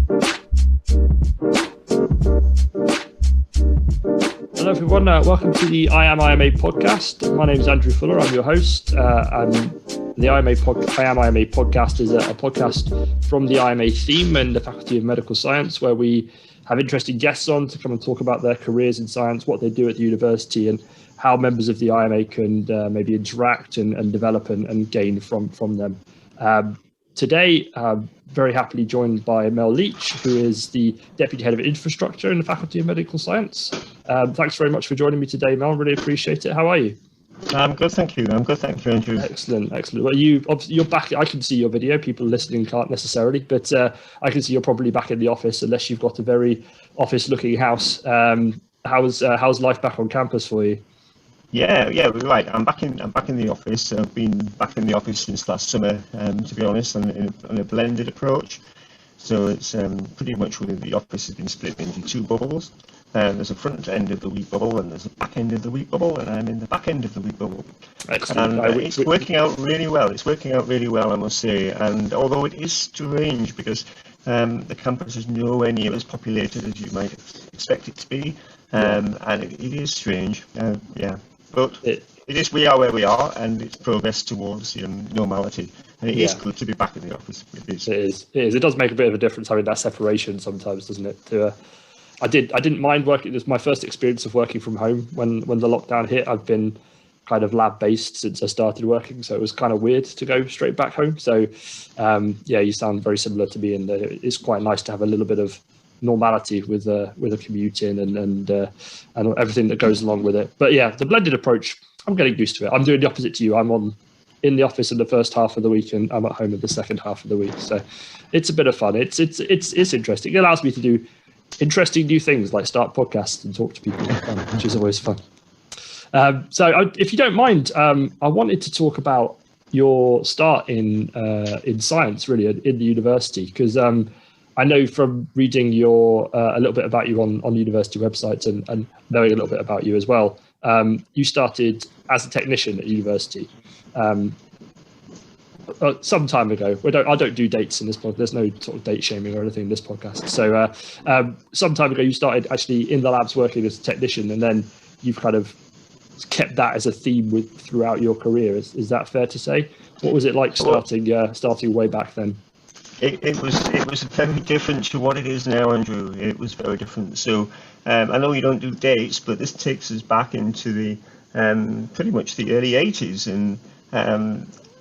Hello everyone, welcome to the Am IMA podcast. My name is Andrew Fuller, I'm your host. And the Am IMA podcast is a podcast from the IMA theme and the Faculty of Medical Science, where we have interesting guests on to come and talk about their careers in science, what they do at the university, and how members of the IMA can maybe interact and develop and gain from them. Today, very happily joined by Mel Leitch, who is the Deputy Head of Infrastructure in the Faculty of Medical Science. Thanks very much for joining me today, Mel. Really appreciate it. How are you? I'm good, thank you. Andrew. Excellent. Well, you're back. I can see your video. People listening can't necessarily, but I can see you're probably back in the office, unless you've got a very office-looking house. How's life back on campus for you? Yeah, we're right. I'm back in the office. I've been back in the office since last summer, to be honest, on a blended approach. So it's pretty much within the office has been split into two bubbles. There's a front end of the week bubble and there's a back end of the week bubble, and I'm in the back end of the week bubble. Excellent. And it's working out really well. I must say. And although it is strange because the campus is nowhere near as populated as you might expect it to be, and it is strange. But we are where we are, and it's progress towards normality. And it is good to be back in the office. It is. It does make a bit of a difference having that separation sometimes, doesn't it? I didn't mind working. It was my first experience of working from home when the lockdown hit. I've been kind of lab based since I started working, so it was kind of weird to go straight back home. So you sound very similar to me, and it's quite nice to have a little bit of normality with a commute in and everything that goes along with it. But yeah, the blended approach, I'm getting used to it. I'm doing the opposite to you. I'm in the office in the first half of the week and I'm at home in the second half of the week. So it's a bit of fun. It's interesting. It allows me to do interesting new things like start podcasts and talk to people, which is always fun. So if you don't mind, I wanted to talk about your start in science, really, in the university, because I know from reading a little bit about you on university websites and knowing a little bit about you as well, you started as a technician at university some time ago. I don't do dates in this podcast. There's no sort of date shaming or anything in this podcast. So some time ago, you started actually in the labs working as a technician, and then you've kind of kept that as a theme throughout your career. Is that fair to say? What was it like starting way back then? It was very different to what it is now, Andrew. It was very different. So I know you don't do dates, but this takes us back into the pretty much the early 80s, and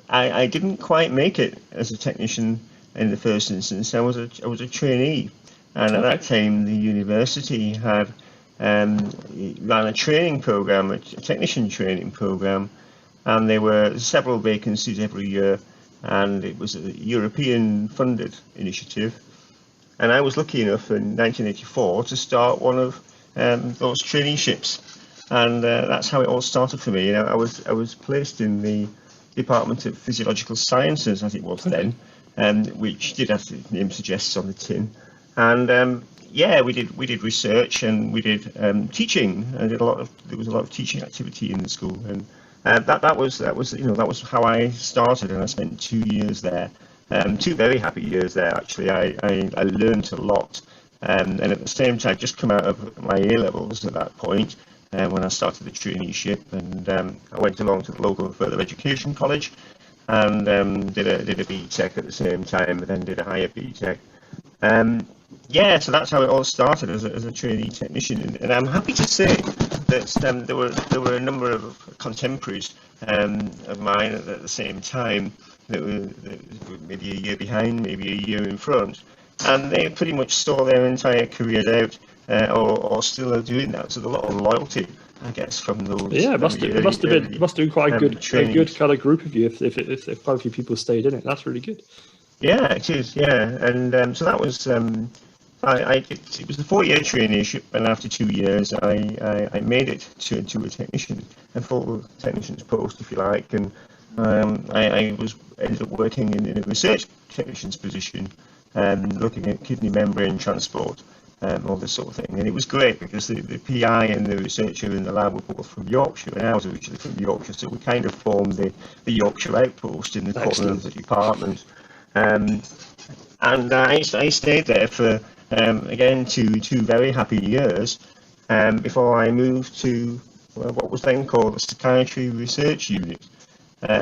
I didn't quite make it as a technician in the first instance. I was a trainee, and at that time the university had ran a training program, a technician training program, and there were several vacancies every year. And it was a European funded initiative, and I was lucky enough in 1984 to start one of those traineeships, and that's how it all started for me. I was placed in the Department of Physiological Sciences, as it was then, which did, as the name suggests on the tin, and we did research and we did teaching. There was a lot of teaching activity in the school, and that was how I started, and I spent 2 years there, 2 very happy years there actually. I learned a lot, and at the same time, just come out of my A levels at that point, when I started the traineeship, and I went along to the local further education college, and did a BTEC at the same time, but then did a higher BTEC. So that's how it all started as a trainee technician, and I'm happy to say that there were a number of contemporaries of mine at the same time that were maybe a year behind, maybe a year in front, and they pretty much saw their entire careers out, or still are doing that. So there's a lot of loyalty, I guess, from those. Yeah, it must have been quite a good kind of group of you if quite a few people stayed in it. That's really good. Yeah, it is. Yeah, and so that was. It was a 4-year traineeship, and after 2 years, I made it to a technician, a full technician's post, if you like, and I ended up working in a research technician's position, looking at kidney membrane transport, all this sort of thing. And it was great because the PI and the researcher in the lab were both from Yorkshire, and I was originally from Yorkshire, so we kind of formed the Yorkshire outpost in the corner of the department. And and I stayed there for again two very happy years before I moved to what was then called the Psychiatry Research Unit. So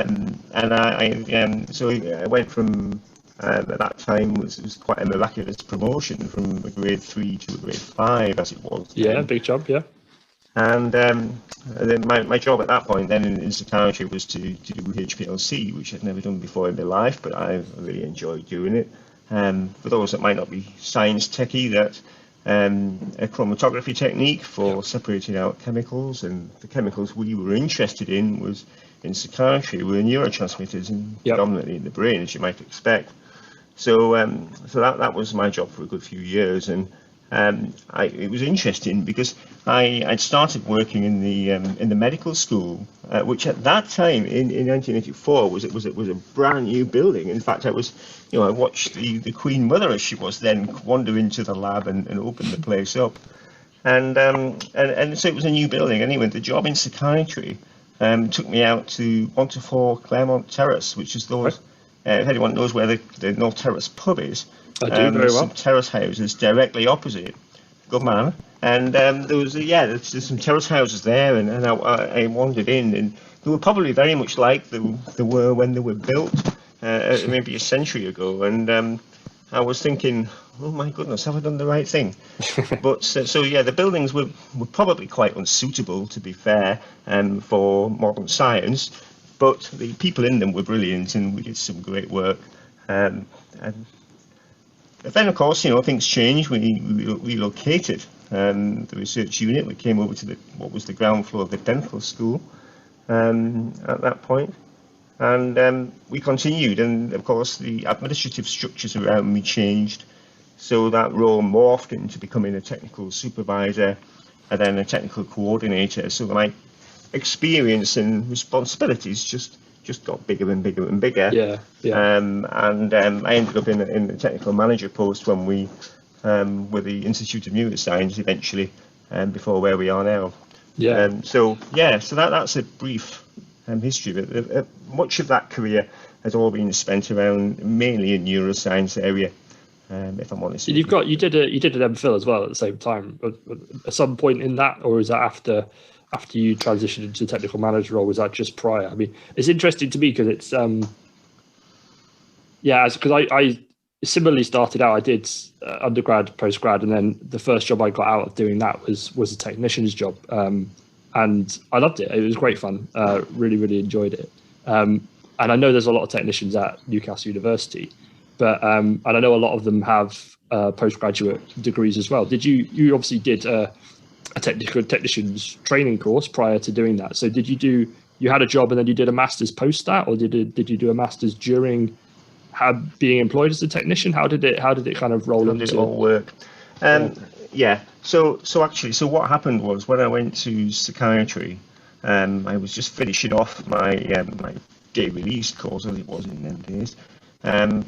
I went from at that time was quite a miraculous promotion from a grade 3 to a grade 5 as it was. Yeah, big job, yeah. And then my job at that point then in psychiatry was to do HPLC, which I'd never done before in my life, but I really enjoyed doing it. For those that might not be science techie, that a chromatography technique for separating out chemicals, and the chemicals we were interested in was in psychiatry were neurotransmitters, and predominantly in the brain, as you might expect. So that was my job for a good few years, and it was interesting because I'd started working in the medical school, which at that time in 1984 was a brand new building. In fact, I watched the Queen Mother, as she was then, wander into the lab and open the place up, and so it was a new building. Anyway, the job in psychiatry took me out to 1-4 Claremont Terrace, which is those. If anyone knows where the North Terrace pub is, I do very well. Some terrace houses directly opposite. Good man. And there's some terrace houses there, and I wandered in, and they were probably very much like they were when they were built, maybe a century ago. And I was thinking, oh my goodness, have I done the right thing? But the buildings were probably quite unsuitable, to be fair, for modern science. But the people in them were brilliant, and we did some great work. And then, of course, things changed. We relocated the research unit. We came over to what was the ground floor of the dental school at that point. And we continued. And, of course, the administrative structures around me changed. So that role morphed into becoming a technical supervisor and then a technical coordinator. So my experience and responsibilities just got bigger and bigger and bigger. I ended up in the technical manager post when we were the Institute of Neuroscience eventually, before where we are now. So that's a brief history. But much of that career has all been spent around mainly in neuroscience area. If I'm honest. You did an MPhil as well at the same time. At some point in that, or is that after you transitioned into technical manager, or was that just prior? I mean, it's interesting to me because it's because I similarly started out. I did undergrad, postgrad, and then the first job I got out of doing that was a technician's job, and I loved it. It was great fun. Really, really enjoyed it. And I know there's a lot of technicians at Newcastle University, but and I know a lot of them have postgraduate degrees as well. You obviously did a technician's training course prior to doing that. So you had a job and then you did a master's post that, or did you do a master's during being employed as a technician? How did it kind of roll into? How did it all work? So what happened was when I went to psychiatry, I was just finishing off my day release course, as it was in them days.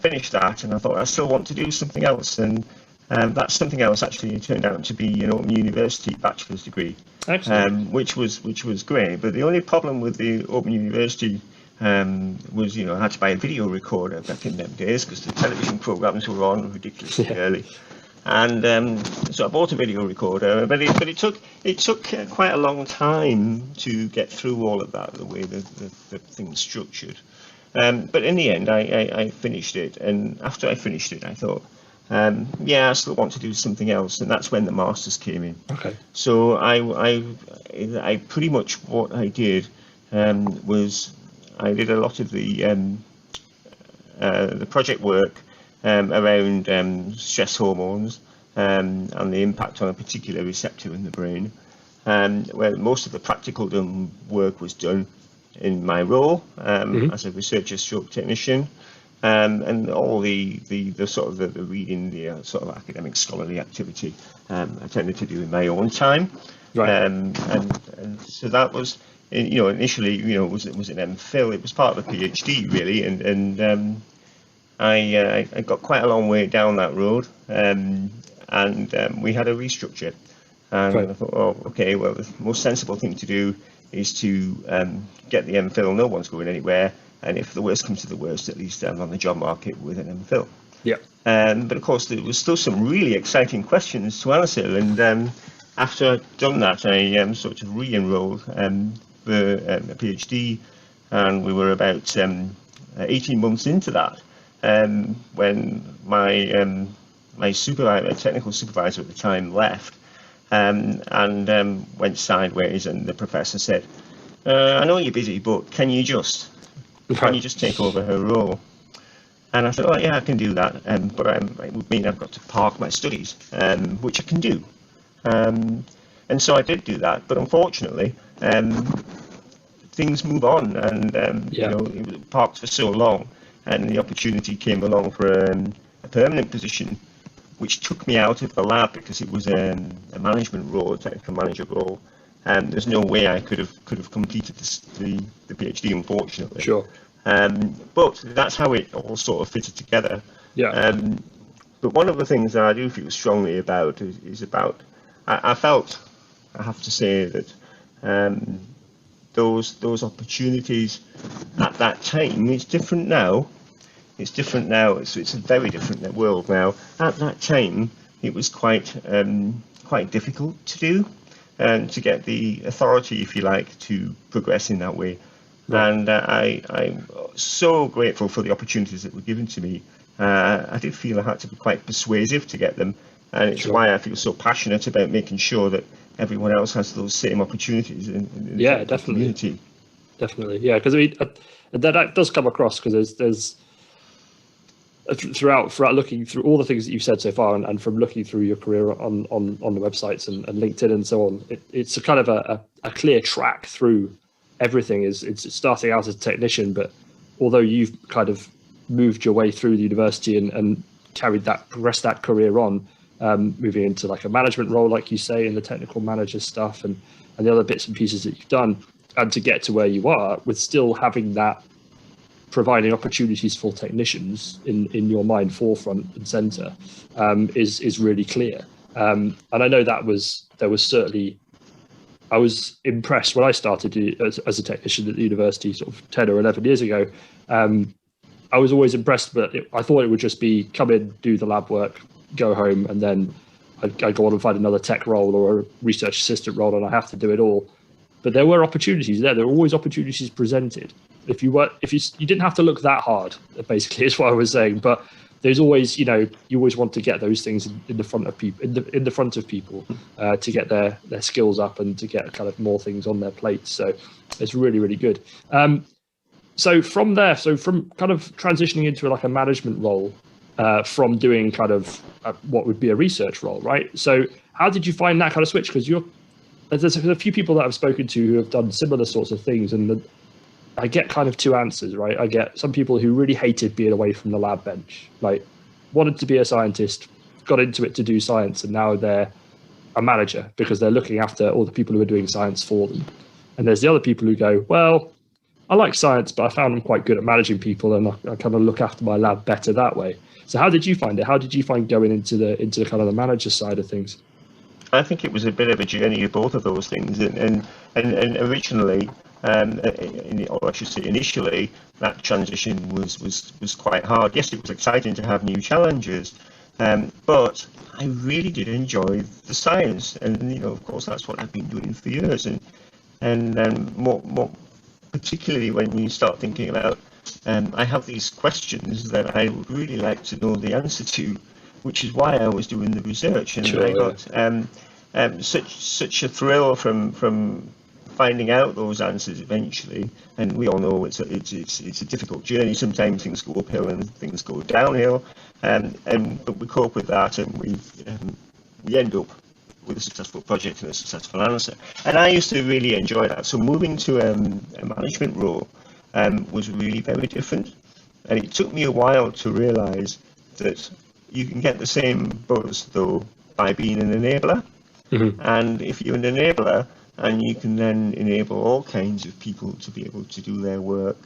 Finished that, and I thought I still want to do something else, and that something else actually turned out to be an Open University bachelor's degree, which was great. But the only problem with the Open University was, I had to buy a video recorder back in them days because the television programs were on ridiculously early. And so I bought a video recorder, but it took quite a long time to get through all of that, the way the thing's structured. But in the end, I finished it, and after I finished it, I thought, I still want to do something else, and that's when the masters came in. Okay. So I pretty much what I did was I did a lot of the project work around stress hormones and the impact on a particular receptor in the brain, where most of the practical work was done in my role as a researcher stroke technician, and all the sort of the reading, the sort of academic scholarly activity I tended to do in my own time. Right. And so that was, initially, it was an MPhil. It was part of the PhD really, and I got quite a long way down that road, and we had a restructure, and right. I thought, oh, okay, well, the most sensible thing to do is to get the MPhil. No one's going anywhere, and if the worst comes to the worst, at least I'm on the job market with an MPhil. Yeah. But of course, there was still some really exciting questions to answer. And after I'd done that, I sort of re-enrolled for a PhD, and we were about 18 months into that when my supervisor, technical supervisor at the time, left and went sideways, and the professor said, I know you're busy, but can you just take over her role? And I said, oh yeah, I can do that, but it would mean I've got to park my studies, which I can do. And so I did do that, but unfortunately, things move on, and you know, it was parked for so long, and the opportunity came along for a permanent position, which took me out of the lab because it was a management role, a technical manager role, and there's no way I could have completed the PhD, unfortunately. Sure. But that's how it all sort of fitted together. Yeah. But one of the things that I do feel strongly about is about, I felt, I have to say that those opportunities at that time, it's different now. It's a very different world now. At that time, it was quite difficult to do, and to get the authority, if you like, to progress in that way. Right. And I'm so grateful for the opportunities that were given to me. I did feel I had to be quite persuasive to get them, and it's why I feel so passionate about making sure that everyone else has those same opportunities in the community. Definitely, yeah, because I mean, that does come across, because there's throughout looking through all the things that you've said so far, and from looking through your career on the websites and LinkedIn and so on, it's a kind of a clear track through everything. It's starting out as a technician, but although you've kind of moved your way through the university and progressed that career on, moving into like a management role, like you say, in the technical manager stuff, and the other bits and pieces that you've done, and to get to where you are with still having that, providing opportunities for technicians in your mind forefront and center, is really clear. And I know there was certainly, I was impressed when I started as a technician at the university sort of 10 or 11 years ago. I was always impressed, but I thought it would just be come in, do the lab work, go home, and then I'd go on and find another tech role or a research assistant role, and I have to do it all. But there were opportunities there. There were always opportunities presented. If you didn't have to look that hard, basically, is what I was saying. But there's always, you always want to get those things in the front of people, in the front of people, to get their skills up and to get kind of more things on their plates. So it's really, really good. So from there, from kind of transitioning into like a management role, from doing kind of what would be a research role, right? So how did you find that kind of switch? Because there's a few people that I've spoken to who have done similar sorts of things, and I get kind of two answers, right? I get some people who really hated being away from the lab bench, like wanted to be a scientist, got into it to do science, and now they're a manager because they're looking after all the people who are doing science for them. And there's the other people who go, well, I like science, but I found I'm quite good at managing people, and I kind of look after my lab better that way. So how did you find it? How did you find going into the kind of the manager side of things? I think it was a bit of a journey of both of those things, and originally, or I should say initially, that transition was quite hard. Yes, it was exciting to have new challenges, but I really did enjoy the science, and of course that's what I've been doing for years, and more particularly when you start thinking about, I have these questions that I would really like to know the answer to, which is why I was doing the research, and I got such a thrill from finding out those answers eventually. And we all know it's a difficult journey. Sometimes things go uphill and things go downhill, but we cope with that, and we end up with a successful project and a successful answer. And I used to really enjoy that. So moving to a management role was really very different, and it took me a while to realise that you can get the same buzz though by being an enabler. Mm-hmm. And if you're an enabler and you can then enable all kinds of people to be able to do their work,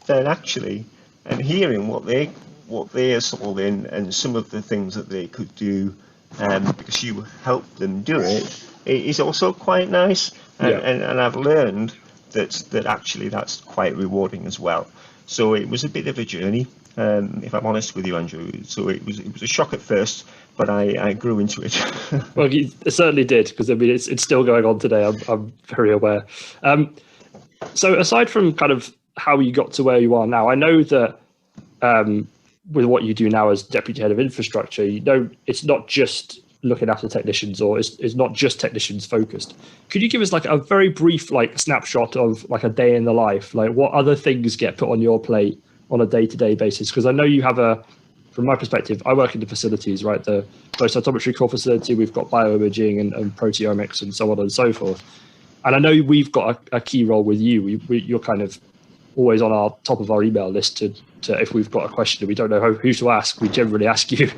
then actually, and hearing what they are solving and some of the things that they could do, because you helped them do it is also quite nice. And I've learned that actually that's quite rewarding as well. So it was a bit of a journey, if I'm honest with you, Andrew. So it was a shock at first, but I grew into it. Well, you certainly did, because I mean it's still going on today. I'm very aware. So aside from kind of how you got to where you are now, I know that with what you do now as deputy head of infrastructure, it's not just looking after technicians, or it's not just technicians focused. Could you give us like a very brief snapshot of like a day in the life? Like what other things get put on your plate on a day-to-day basis? Because I know you have from my perspective, I work in the facilities, right? The flow cytometry core facility, we've got bioimaging and proteomics and so on and so forth. And I know we've got a key role with you. You're kind of always on our top of our email list to if we've got a question and we don't know who to ask, we generally ask you.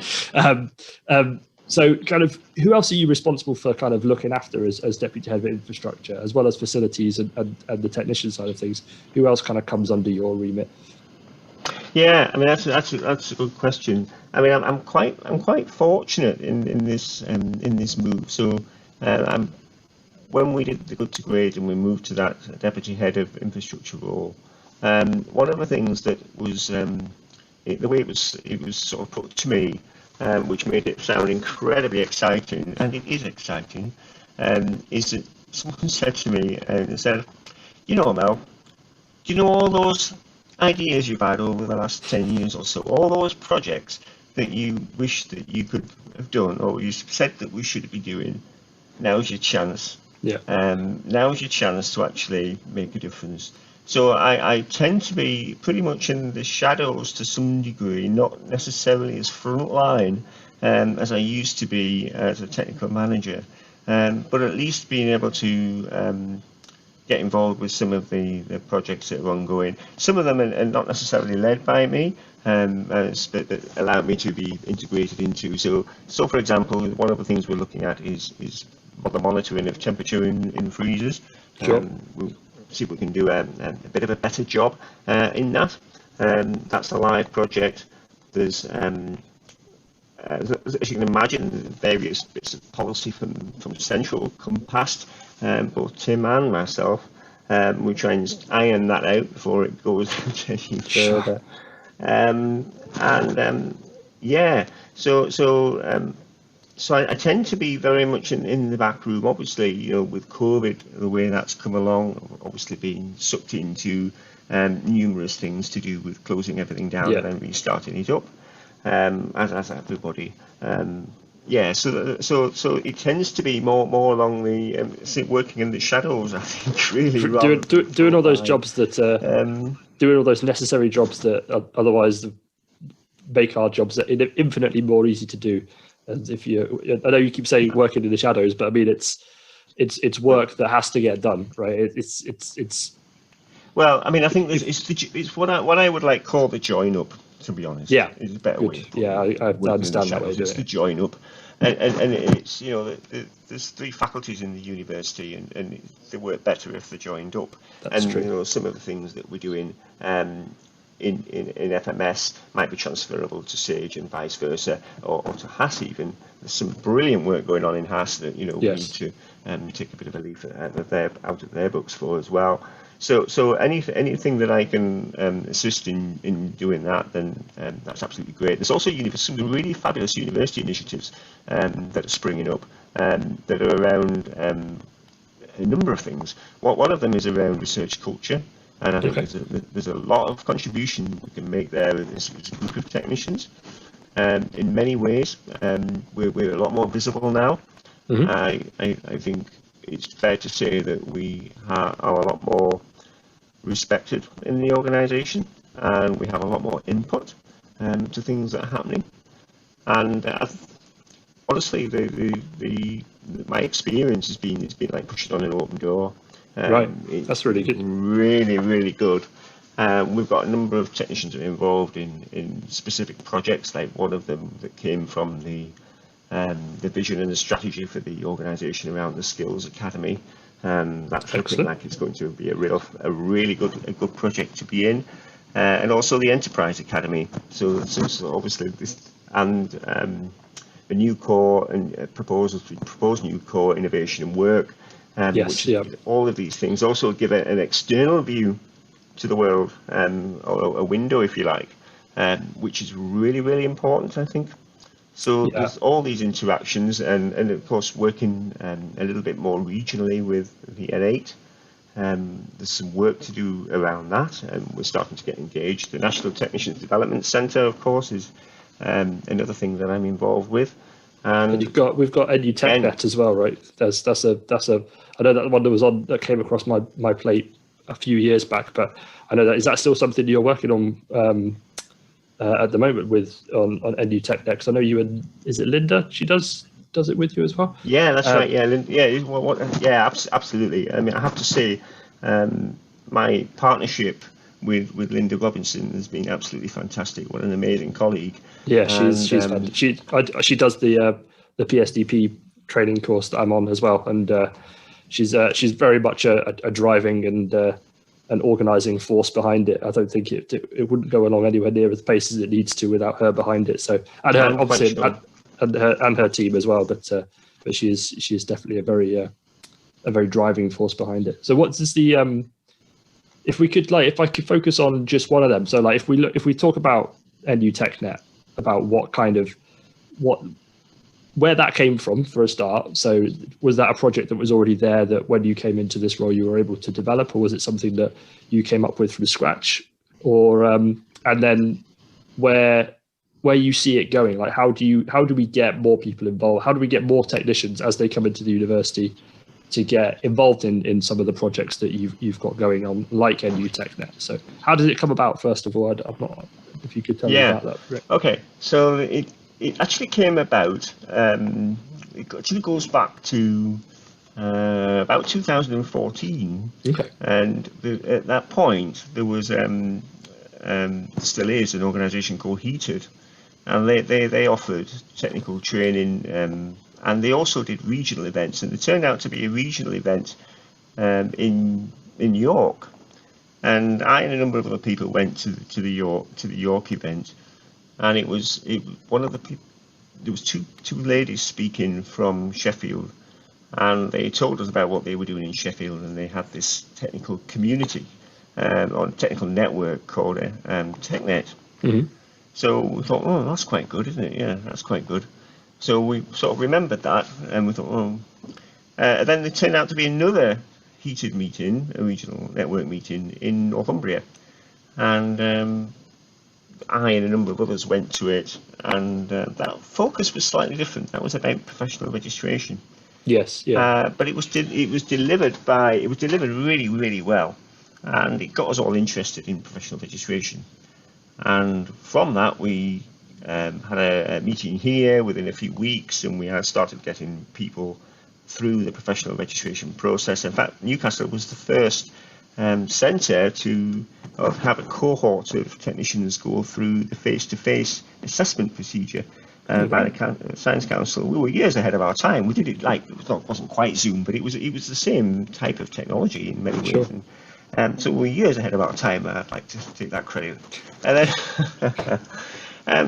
So kind of who else are you responsible for kind of looking after as deputy head of infrastructure, as well as facilities and the technician side of things? Who else kind of comes under your remit? Yeah, I mean that's a good question. I mean I'm quite fortunate in this move. So when we did the good to great and we moved to that deputy head of infrastructure role, one of the things that was the way it was sort of put to me, which made it sound incredibly exciting, and it is exciting, is that someone said to me and said, Mel, do you know all those ideas you've had over the last 10 years or so, all those projects that you wish that you could have done, or you said that we should be doing? Now's your chance. Yeah. Now's your chance to actually make a difference. So I tend to be pretty much in the shadows to some degree, not necessarily as front line as I used to be as a technical manager, but at least being able to get involved with some of the projects that are ongoing. Some of them are not necessarily led by me, but that allow me to be integrated into. So for example, one of the things we're looking at is the monitoring of temperature in freezers. Sure. We'll see if we can do a bit of a better job in that. That's a live project. There's as you can imagine, various bits of policy from Central come past both Tim and myself. We try and iron that out before it goes any further. So I tend to be very much in the back room. Obviously, with COVID, the way that's come along, obviously being sucked into numerous things to do with closing everything down and then restarting it up, as everybody. So it tends to be more along the working in the shadows, I think, really. Doing all those jobs that doing all those necessary jobs that otherwise make our jobs infinitely more easy to do. And I know you keep saying working in the shadows, but I mean it's work that has to get done, right? It's. Well, I mean, I think it's what I would call the join up. To be honest, it's a better way. Yeah, I understand that way. It's the join up, and it's there's 3 faculties in the university, and they work better if they're joined up. That's true. Some of the things that we're doing in FMS might be transferable to Sage and vice versa, or to HAS even. There's some brilliant work going on in HAS that we need to take a bit of a leaf out of their books for as well. So anything that I can assist in doing that, then that's absolutely great. There's also some really fabulous university initiatives that are springing up that are around a number of things. One of them is around research culture, and I think there's a lot of contribution we can make there as a group of technicians. In many ways, we're a lot more visible now. Mm-hmm. I think it's fair to say that we are a lot more respected in the organisation, and we have a lot more input to things that are happening. And honestly, my experience has been like pushing on an open door. Right, that's really good. Really, really good. We've got a number of technicians that are involved in specific projects, like one of them that came from the vision and the strategy for the organisation around the Skills Academy. That's looking like it's going to be a really good project to be in, and also the Enterprise Academy. So obviously this and a new core and proposed new core innovation and work. All of these things also give an external view to the world, or a window, if you like, which is really, really important, I think. So Yeah. there's all these interactions, and of course working a little bit more regionally with the N8. There's some work to do around that, and we're starting to get engaged. The National Technicians Development Centre, of course, is another thing that I'm involved with. And we've got NU TechNet as well, right? That's a I know that one that came across my plate a few years back, but I know is that still something you're working on at the moment on NU TechNet? Because I know you and is it Linda? She does it with you as well. Yeah, that's right. Yeah, absolutely. I mean, I have to say, my partnership with Linda Robinson has been absolutely fantastic. What an amazing colleague. Yeah, she does the PSDP training course that I'm on as well, and she's very much a driving and an organising force behind it. I don't think it wouldn't go along anywhere near the pace as it needs to without her behind it. So and her obviously and her team as well, but she is definitely a very driving force behind it. So what's the if I could focus on just one of them. So if we talk about NU TechNet, about where that came from for a start. So was that a project that was already there that when you came into this role you were able to develop, or was it something that you came up with from scratch? Or and then where you see it going, like how do we get more people involved? How do we get more technicians as they come into the university to get involved in some of the projects that you've got going on, like NU TechNet? So how does it come about, first of all? I'm not, if you could tell me about that, Rick. Okay, so it actually came about, it actually goes back to about 2014. Okay. And at that point, there was, still is, an organisation called Heated, and they offered technical training, and they also did regional events, and it turned out to be a regional event in York. And I and a number of other people went to the York event. And there was two ladies speaking from Sheffield, and they told us about what they were doing in Sheffield, and they had this technical community or technical network called TechNet. Mm-hmm. So we thought, oh, that's quite good, isn't it? Yeah, that's quite good. So we sort of remembered that, and we thought, oh. Then there turned out to be another Heated meeting, a regional network meeting in Northumbria, and I and a number of others went to it, and that focus was slightly different. That was about professional registration. Yes, yeah. But it was delivered really, really well, and it got us all interested in professional registration. And from that, we had a meeting here within a few weeks, and we had started getting people through the professional registration process. In fact, Newcastle was the first centre to have a cohort of technicians go through the face-to-face assessment procedure by the Science Council. We were years ahead of our time. We did it it wasn't quite Zoom, but it was the same type of technology in many ways. Sure. And so we were years ahead of our time. I'd like to take that credit. And then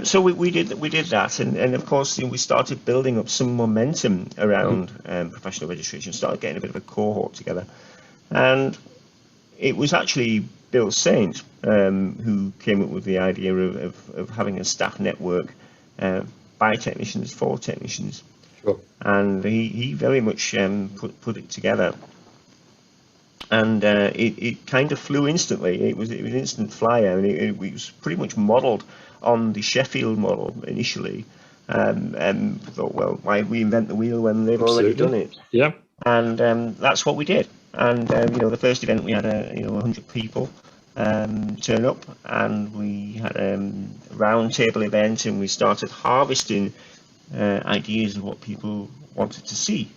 so we did that, and of course we started building up some momentum around professional registration. Started getting a bit of a cohort together, and it was actually Bill Saint who came up with the idea of having a staff network by technicians for technicians. Sure. And he very much put it together, and it kind of flew instantly. It was an instant flyer, and it was pretty much modelled on the Sheffield model initially. Thought, well, why reinvent the wheel when they've already done it? Yeah. And that's what we did. And the first event we had 100 people turn up, and we had a round table event, and we started harvesting ideas of what people wanted to see.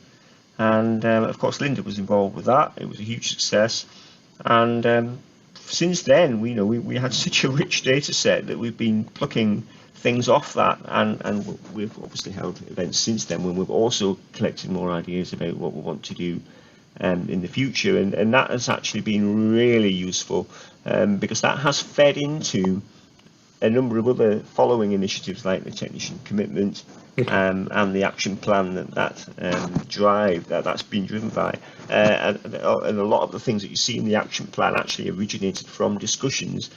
And of course Linda was involved with that. It was a huge success, and since then we had such a rich data set that we've been plucking things off that, and we've obviously held events since then when we've also collected more ideas about what we want to do in the future, and that has actually been really useful, because that has fed into a number of other following initiatives like the technician commitment and the action plan that's been driven by, and a lot of the things that you see in the action plan actually originated from discussions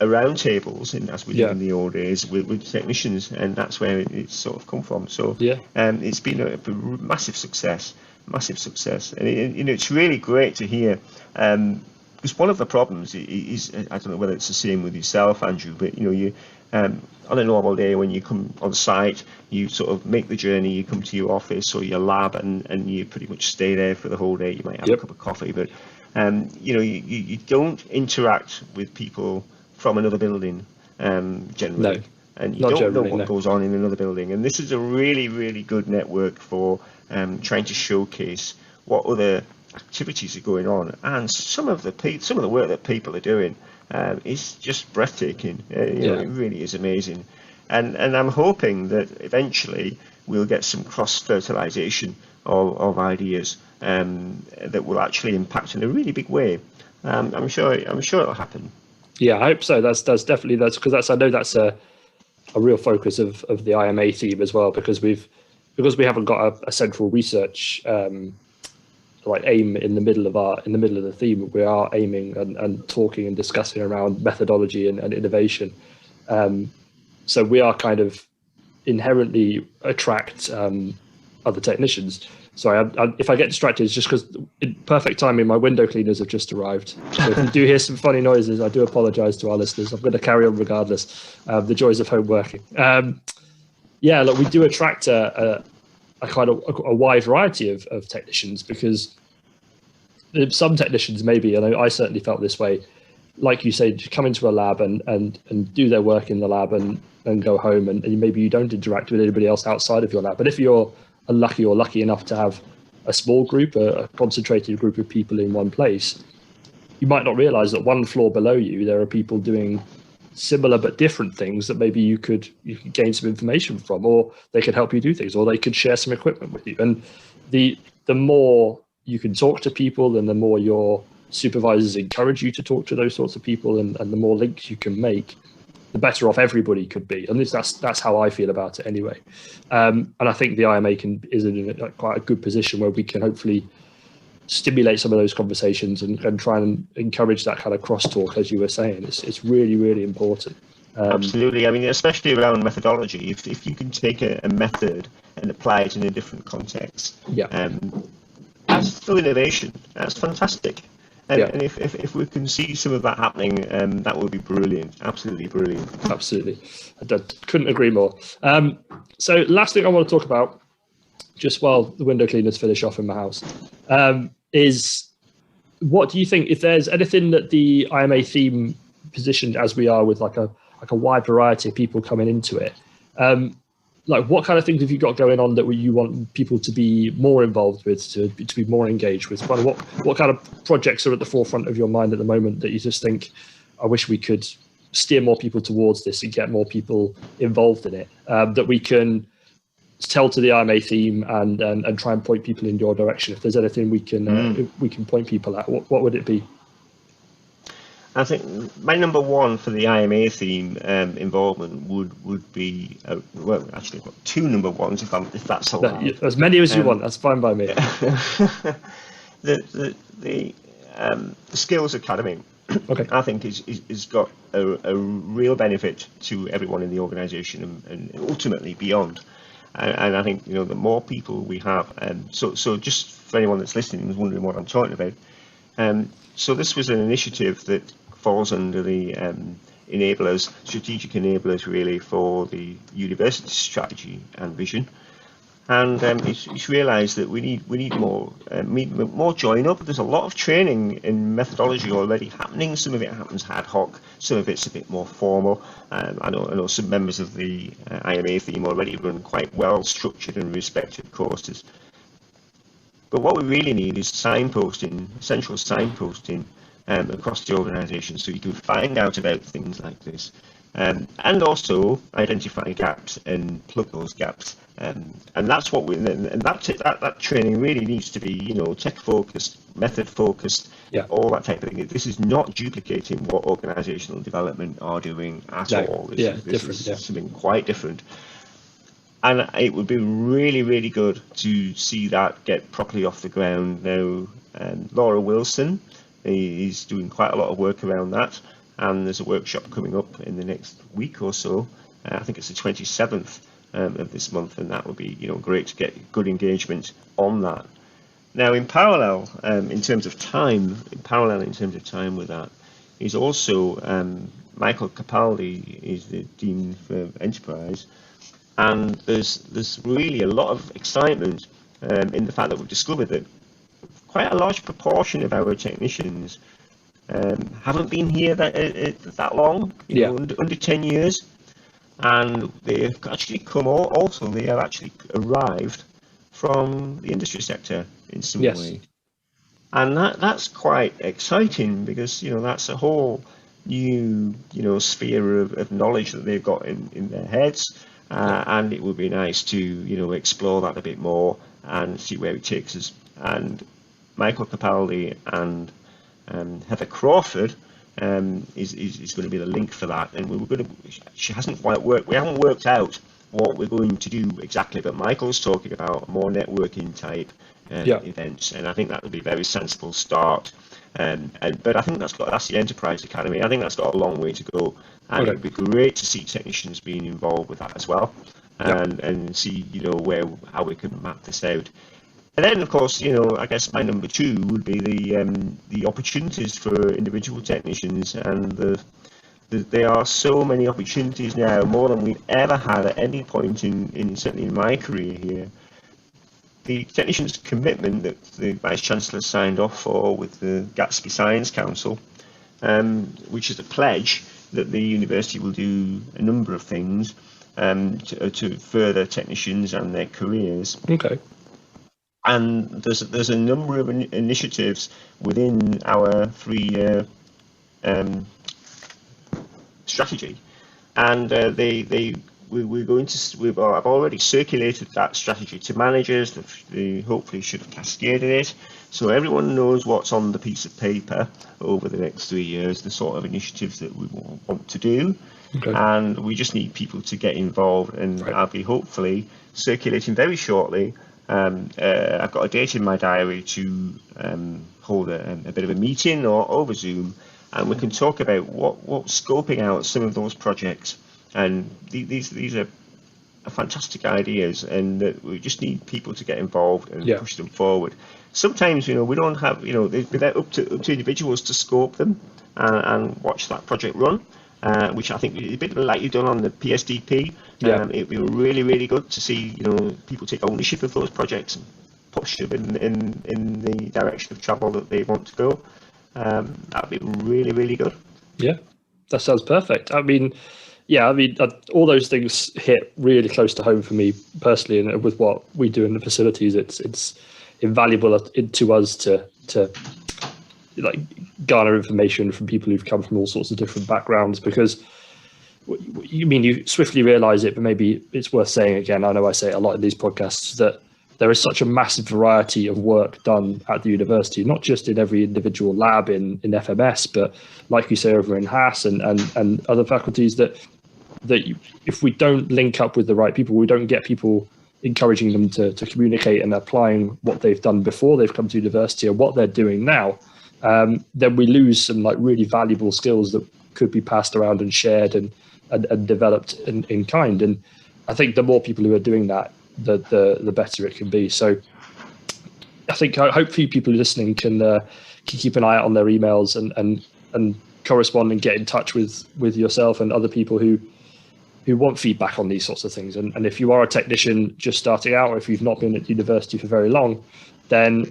roundtables, and as we did in the old days with technicians, and that's where it's sort of come from. So it's been a massive success, and it's really great to hear. Because one of the problems is, I don't know whether it's the same with yourself, Andrew, but you on a normal day when you come on site, you sort of make the journey, you come to your office or your lab, and you pretty much stay there for the whole day. You might have a cup of coffee, but you don't interact with people from another building generally. No, and you don't know what goes on in another building. And this is a really, really good network for trying to showcase what other activities are going on, and some of the work that people are doing is just breathtaking. It really is amazing, and I'm hoping that eventually we'll get some cross-fertilization of ideas that will actually impact in a really big way. I'm sure it'll happen. Yeah, I hope so. That's definitely because I know that's a real focus of the IMA theme as well, because we haven't got a central research like aim in the middle of the theme. We are aiming and talking and discussing around methodology and innovation. So we are kind of inherently attract other technicians. Sorry, if I get distracted, it's just because in perfect timing, my window cleaners have just arrived. So if you do hear some funny noises, I do apologise to our listeners. I'm going to carry on regardless. The joys of home working. Look, we do attract a kind of a wide variety of technicians, because some technicians maybe, and I certainly felt this way, like you say, come into a lab and do their work in the lab and go home, and maybe you don't interact with anybody else outside of your lab. But if you're lucky enough to have a small group, a concentrated group of people in one place, you might not realize that one floor below you there are people doing similar but different things that maybe you could gain some information from, or they could help you do things, or they could share some equipment with you. And the more you can talk to people, and the more your supervisors encourage you to talk to those sorts of people, and the more links you can make, the better off everybody could be. And that's how I feel about it anyway. And I think the IMA is in quite a good position where we can hopefully stimulate some of those conversations and try and encourage that kind of crosstalk, as you were saying. It's really, really important. Absolutely. I mean, especially around methodology, if you can take a method and apply it in a different context, that's still innovation. That's fantastic. And if we can see some of that happening, that would be brilliant. Absolutely brilliant. Absolutely. I couldn't agree more. So last thing I want to talk about, just while the window cleaners finish off in my house, is what do you think, if there's anything that the IMA theme positioned as we are, with like a wide variety of people coming into it, like what kind of things have you got going on that you want people to be more involved with, to be more engaged with? What kind of projects are at the forefront of your mind at the moment that you just think, I wish we could steer more people towards this and get more people involved in it, that we can tell to the IMA theme and try and point people in your direction? If there's anything we can point people at, what would it be? I think my number one for the IMA theme involvement would be well, actually, I've got two number ones if that's allowed. As many as you want. That's fine by me. The Skills Academy, I think, is got a real benefit to everyone in the organisation and ultimately beyond. And I think the more people we have, so just for anyone that's listening and is wondering what I'm talking about, so this was an initiative that falls under the strategic enablers really, for the university strategy and vision. And it's realised that we need more join up. There's a lot of training in methodology already happening. Some of it happens ad hoc, some of it's a bit more formal. I know some members of the IMA theme already run quite well structured and respected courses. But what we really need is signposting, essential signposting across the organisation, so you can find out about things like this, and also identify gaps and plug those gaps. And that's what that training really needs to be, tech focused, method focused, all that type of thing. This is not duplicating what organisational development are doing at all. This is something quite different. And it would be really, really good to see that get properly off the ground now. Laura Wilson is doing quite a lot of work around that. and there's a workshop coming up in the next week or so. I think it's the 27th of this month, and that would be great to get good engagement on that. Now, in parallel, in terms of time with that, is also Michael Capaldi is the Dean for Enterprise, and there's really a lot of excitement in the fact that we've discovered that quite a large proportion of our technicians haven't been here that long, under 10 years, and they've actually they have actually arrived from the industry sector in some way. And that's quite exciting, because that's a whole new sphere of knowledge that they've got in their heads, and it would be nice to explore that a bit more and see where it takes us. And Michael Capaldi and Heather Crawford is going to be the link for that, and she hasn't quite we haven't worked out what we're going to do exactly, but Michael's talking about more networking type events, and I think that would be a very sensible start. But I think that's the Enterprise Academy. I think that's got a long way to go, and it'd be great to see technicians being involved with that as well, and see how we can map this out. And then, of course, I guess my number 2 would be the opportunities for individual technicians, and there are so many opportunities now, more than we've ever had at any point certainly in my career here. The technicians' commitment that the Vice Chancellor signed off for with the Gatsby Science Council, which is a pledge that the university will do a number of things to further technicians and their careers. Okay. And there's a number of initiatives within our 3-year strategy, and I've already circulated that strategy to managers. They hopefully should have cascaded it, so everyone knows what's on the piece of paper over the next 3 years, the sort of initiatives that we want to do. Okay. And we just need people to get involved, and I'll be hopefully circulating very shortly. I've got a date in my diary to hold a bit of a meeting or over Zoom, and we can talk about what scoping out some of those projects. And these are fantastic ideas, and we just need people to get involved and push them forward. Sometimes we don't have they're up to individuals to scope them and watch that project run, which I think is a bit like you've done on the PSDP. It'd be really, really good to see people take ownership of those projects and push them in the direction of travel that they want to go. That'd be really, really good. Yeah, that sounds perfect. I mean, all those things hit really close to home for me personally, and with what we do in the facilities, it's invaluable to us to like garner information from people who've come from all sorts of different backgrounds, because you swiftly realize it, but maybe it's worth saying again. I know I say it a lot in these podcasts, that there is such a massive variety of work done at the university, not just in every individual lab in FMS, but like you say, over in HAS and other faculties, that if we don't link up with the right people, we don't get people encouraging them to communicate and applying what they've done before they've come to university or what they're doing now, then we lose some really valuable skills that could be passed around and shared and developed in kind. And I think the more people who are doing that, the better it can be. So I think hopefully people listening can keep an eye out on their emails and correspond and get in touch with yourself and other people who want feedback on these sorts of things. And if you are a technician just starting out, or if you've not been at university for very long, then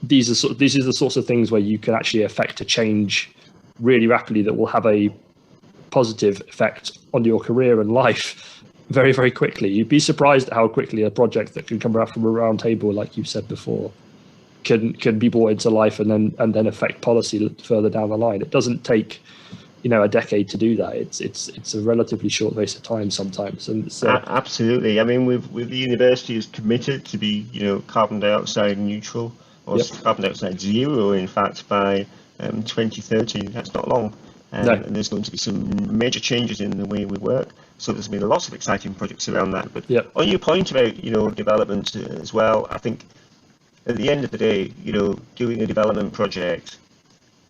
these are the sorts of things where you can actually affect a change really rapidly that will have a positive effect on your career and life very, very quickly. You'd be surprised at how quickly a project that can come out from a round table, like you said before, can be brought into life and then affect policy further down the line. It doesn't take a decade to do that. It's a relatively short space of time sometimes. And absolutely. I mean, with the university is committed to be carbon dioxide neutral, or carbon dioxide zero, in fact, by 2030. That's not long. No. And there's going to be some major changes in the way we work. So there's been lots of exciting projects around that. But on your point about development as well, I think at the end of the day, doing a development project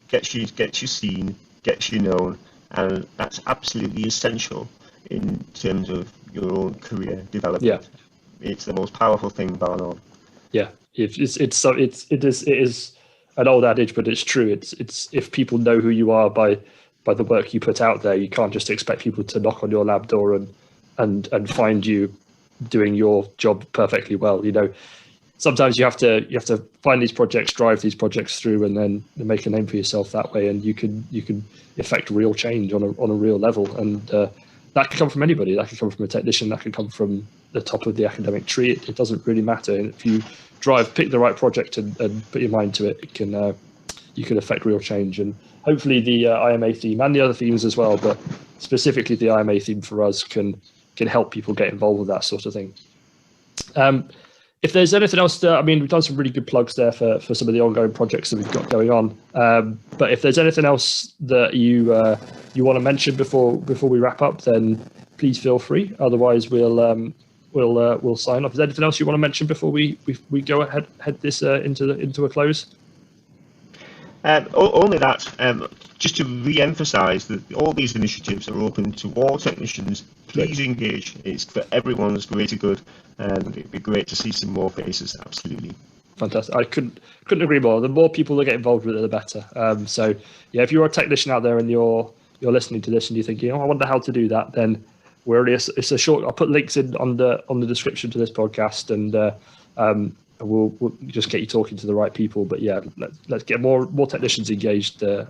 gets you seen, gets you known, and that's absolutely essential in terms of your own career development. Yeah. It's the most powerful thing, bar none. Yeah, it is an old adage, but it's true. It's if people know who you are by the work you put out there, you can't just expect people to knock on your lab door and find you doing your job perfectly well. You know, sometimes you have to find these projects, drive these projects through, and then make a name for yourself that way. And you can effect real change on a real level. And that can come from anybody. That can come from a technician. That can come from the top of the academic tree. It doesn't really matter. And if you pick the right project and put your mind to it, you can affect real change. And hopefully the IMA theme and the other themes as well, but specifically the IMA theme for us can help people get involved with that sort of thing. If there's anything else, we've done some really good plugs there for some of the ongoing projects that we've got going on. But if there's anything else that you want to mention before we wrap up, then please feel free. Otherwise, we'll sign off. Is there anything else you want to mention before we go ahead this into a close? Only that, just to re-emphasise that all these initiatives are open to all technicians. Please engage. It's for everyone's greater good, and it'd be great to see some more faces. Absolutely. Fantastic. I couldn't agree more. The more people that get involved with it, the better. So yeah, if you're a technician out there and you're listening to this and you're thinking, I wonder how to do that, then it's a short. I'll put links in on the description to this podcast, and we'll just get you talking to the right people. But yeah, let's get more technicians engaged. The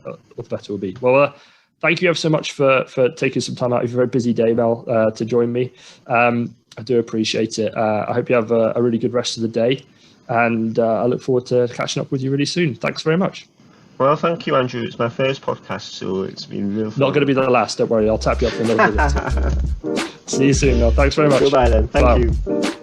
better will be. Well, thank you ever so much for taking some time out of your very busy day, Mel, to join me. I do appreciate it. I hope you have a really good rest of the day, and I look forward to catching up with you really soon. Thanks very much. Well, thank you, Andrew. It's my first podcast, so it's been real fun. Not going to be the last, don't worry. I'll tap you up for another visit. See you soon, Mel. Thanks very much. Goodbye then. Thank you.